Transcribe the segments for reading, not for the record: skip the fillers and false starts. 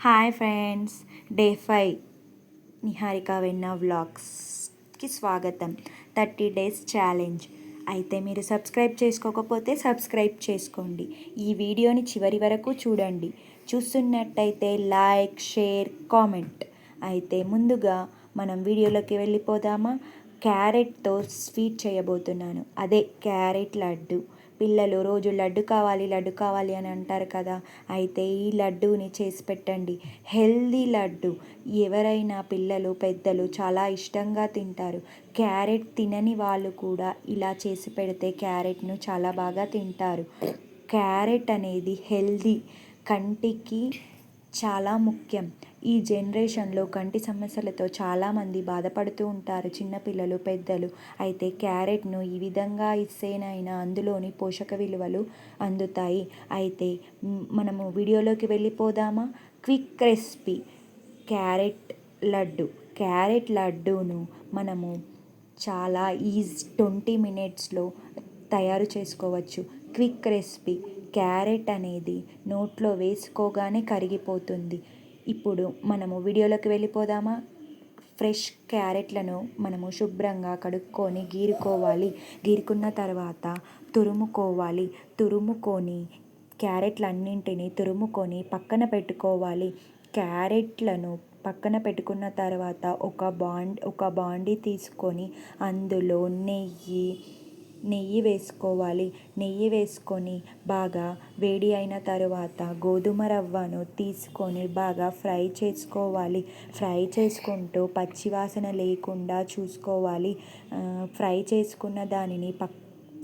Hi friends, day 5 Niharika వెన్న వ్లాగ్స్కి స్వాగతం. 30 days challenge. అయితే మీరు సబ్స్క్రైబ్ చేసుకోకపోతే సబ్స్క్రైబ్ చేసుకోండి. ఈ వీడియోని చివరి వరకు చూడండి. చూస్తున్నట్టయితే లైక్, షేర్, కామెంట్. అయితే ముందుగా మనం వీడియోలోకి వెళ్ళిపోదామా? క్యారెట్తో స్వీట్ చేయబోతున్నాను. అదే క్యారెట్ లడ్డు. పిల్లలు రోజు లడ్డు కావాలి అని అంటారు కదా. అయితే ఈ లడ్డూని చేసి పెట్టండి. హెల్దీ లడ్డు. ఎవరైనా పిల్లలు పెద్దలు చాలా ఇష్టంగా తింటారు. క్యారెట్ తినని వాళ్ళు కూడా ఇలా చేసి పెడితే క్యారెట్ను చాలా బాగా తింటారు. క్యారెట్ అనేది హెల్దీ, కంటికి చాలా ముఖ్యం. ఈ జనరేషన్లో కంటి సమస్యలతో చాలామంది బాధపడుతూ ఉంటారు, చిన్నపిల్లలు, పెద్దలు. అయితే క్యారెట్ను ఈ విధంగా ఇస్తేనైనా అందులోని పోషక విలువలు అందుతాయి. అయితే మనము వీడియోలోకి వెళ్ళిపోదామా? Quick recipe carrot laddu. Carrot లడ్డూను మనము చాలా 20 మినిట్స్లో తయారు చేసుకోవచ్చు. Quick recipe. క్యారెట్ అనేది నోట్లో వేసుకోగానే కరిగిపోతుంది. ఇప్పుడు మనము వీడియోలోకి వెళ్ళిపోదామా? ఫ్రెష్ క్యారెట్లను మనము శుభ్రంగా కడుక్కొని గీరుకోవాలి. గీరుకున్న తర్వాత తురుముకొని క్యారెట్లన్నింటినీ తురుముకొని పక్కన పెట్టుకోవాలి. క్యారెట్లను పక్కన పెట్టుకున్న తర్వాత ఒక బాండీ తీసుకొని అందులో నెయ్యి వేసుకోవాలి. నెయ్యి వేసుకొని బాగా వేడి అయిన తర్వాత గోధుమ రవ్వను తీసుకొని బాగా ఫ్రై చేసుకోవాలి. ఫ్రై చేసుకుంటూ పచ్చివాసన లేకుండా చూసుకోవాలి. ఫ్రై చేసుకున్న దానిని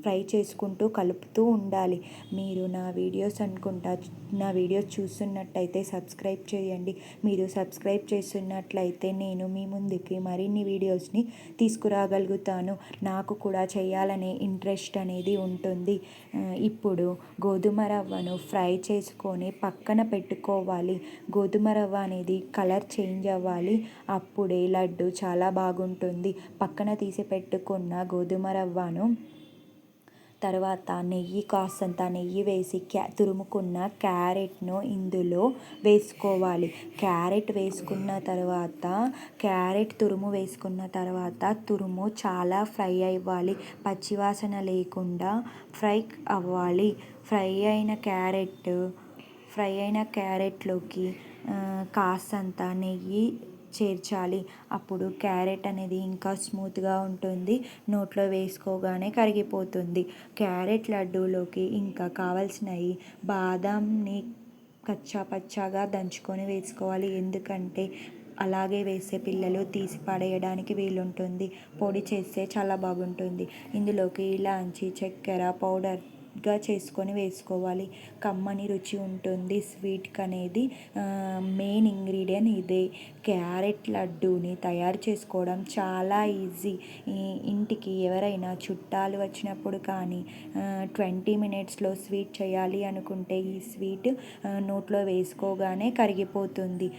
ఫ్రై చేసుకుంటూ కలుపుతూ ఉండాలి. మీరు నా వీడియోస్ చూస్తున్నట్టయితే సబ్స్క్రైబ్ చేయండి. మీరు సబ్స్క్రైబ్ చేస్తున్నట్లయితే నేను మీ ముందుకి మరిన్ని వీడియోస్ని తీసుకురాగలుగుతాను. నాకు కూడా చేయాలనే ఇంట్రెస్ట్ అనేది ఉంటుంది. ఇప్పుడు గోధుమ రవ్వను ఫ్రై చేసుకొని పక్కన పెట్టుకోవాలి. గోధుమ రవ్వ అనేది కలర్ చేంజ్ అవ్వాలి. అప్పుడే లడ్డు చాలా బాగుంటుంది. పక్కన తీసి పెట్టుకున్న గోధుమ రవ్వను తర్వాత కాస్తంత నెయ్యి వేసి తురుముకున్న క్యారెట్ను ఇందులో వేసుకోవాలి. తురుము వేసుకున్న తర్వాత తురుము చాలా ఫ్రై అవ్వాలి. పచ్చివాసన లేకుండా ఫ్రై అవ్వాలి. ఫ్రై అయిన క్యారెట్లోకి కాస్తంత నెయ్యి చేర్చాలి. అప్పుడు క్యారెట్ అనేది ఇంకా స్మూత్గా ఉంటుంది. నోట్లో వేసుకోగానే కరిగిపోతుంది. క్యారెట్ లడ్డూలోకి ఇంకా కావాల్సినవి బాదాంని కచ్చాపచ్చాగా దంచుకొని వేసుకోవాలి. ఎందుకంటే అలాగే వేసే పిల్లలు తీసి పడేయడానికి వీలుంటుంది. పొడి చేస్తే చాలా బాగుంటుంది. ఇందులోకి ఇలాంచి, చక్కెర పౌడర్గా చేసుకొని వేసుకోవాలి. కమ్మని రుచి ఉంటుంది. స్వీట్కి అనేది మెయిన్ ఇంగ్రీడియంట్ ఇదే. క్యారెట్ లడ్డూని తయారు చేసుకోవడం చాలా ఈజీ. ఇంటికి ఎవరైనా చుట్టాలు వచ్చినప్పుడు కానీ 20 మినిట్స్లో స్వీట్ చేయాలి అనుకుంటే ఈ స్వీట్ నోట్లో వేసుకోగానే కరిగిపోతుంది.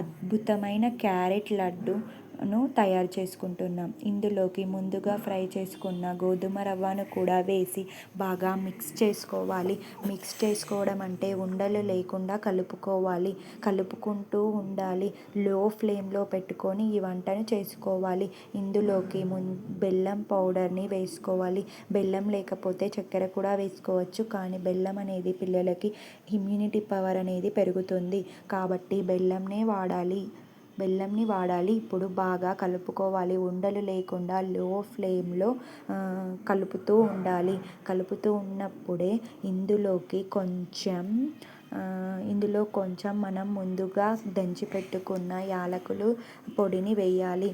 అద్భుతమైన క్యారెట్ లడ్డును తయారు చేసుకుంటున్నాం. ఇందులోకి ముందుగా ఫ్రై చేసుకున్న గోధుమ రవ్వను కూడా వేసి బాగా మిక్స్ చేసుకోవాలి. మిక్స్ చేసుకోవడం అంటే ఉండలు లేకుండా కలుపుకోవాలి. కలుపుకుంటూ ఉండాలి. లో ఫ్లేమ్లో పెట్టుకొని ఈ వంటను చేసుకోవాలి. ఇందులోకి బెల్లం పౌడర్ని వేసుకోవాలి. బెల్లం లేకపోతే చక్కెర కూడా వేసుకోవచ్చు. కానీ బెల్లం అనేది పిల్లలకి ఇమ్యూనిటీ పవర్ అనేది పెరుగుతుంది కాబట్టి బెల్లంని వాడాలి. ఇప్పుడు బాగా కలుపుకోవాలి. ఉండలు లేకుండా లో ఫ్లేమ్లో కలుపుతూ ఉండాలి. కలుపుతూ ఉన్నప్పుడే ఇందులో కొంచెం మనం ముందుగా దంచి పెట్టుకున్న యాలకుల పొడిని వేయాలి.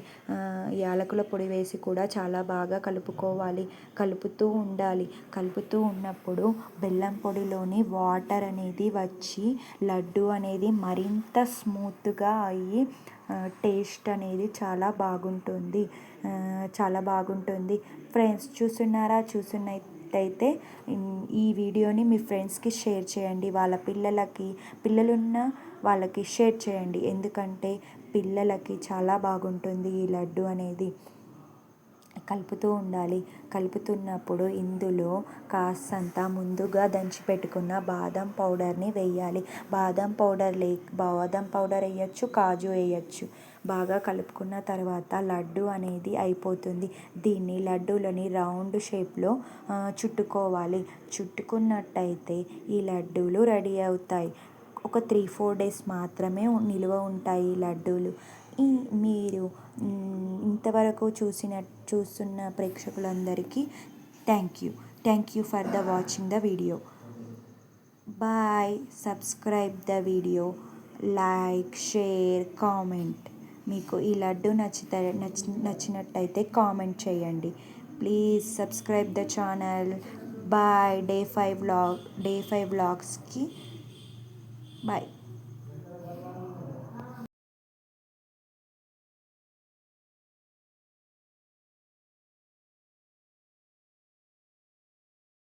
యాలకుల పొడి వేసి కూడా చాలా బాగా కలుపుకోవాలి. కలుపుతూ ఉండాలి. కలుపుతూ ఉన్నప్పుడు బెల్లం పొడిలోని వాటర్ అనేది వచ్చి లడ్డు అనేది మరింత స్మూత్గా అయ్యి టేస్ట్ అనేది చాలా బాగుంటుంది. ఫ్రెండ్స్ చూస్తున్నట్టయితే ఈ వీడియోని మీ ఫ్రెండ్స్కి షేర్ చేయండి. వాళ్ళ పిల్లలున్న వాళ్ళకి షేర్ చేయండి. ఎందుకంటే పిల్లలకి చాలా బాగుంటుంది ఈ లడ్డు అనేది. కలుపుతూ ఉండాలి. కలుపుతున్నప్పుడు ఇందులో కాస్తంత ముందుగా దంచి పెట్టుకున్న బాదం పౌడర్ని వేయాలి. బాదం పౌడర్ వేయచ్చు, కాజు వేయచ్చు. బాగా కలుపుకున్న తర్వాత లడ్డు అనేది అయిపోతుంది. దీన్ని లడ్డూలని రౌండ్ షేప్లో చుట్టుకోవాలి. చుట్టుకున్నట్టయితే ఈ లడ్డూలు రెడీ అవుతాయి. ఒక 3-4 డేస్ మాత్రమే నిలువ ఉంటాయి ఈ లడ్డూలు. మీరు ఇంతవరకు చూస్తున్న ప్రేక్షకులందరికీ thank you for watching the video. Bye. Subscribe the video, like, share, comment. మీకు ఈ లడ్డు నచ్చినట్టయితే కామెంట్ చేయండి. Please subscribe the channel. Bye. Day 5 వ్లాగ్స్కి బాయ్.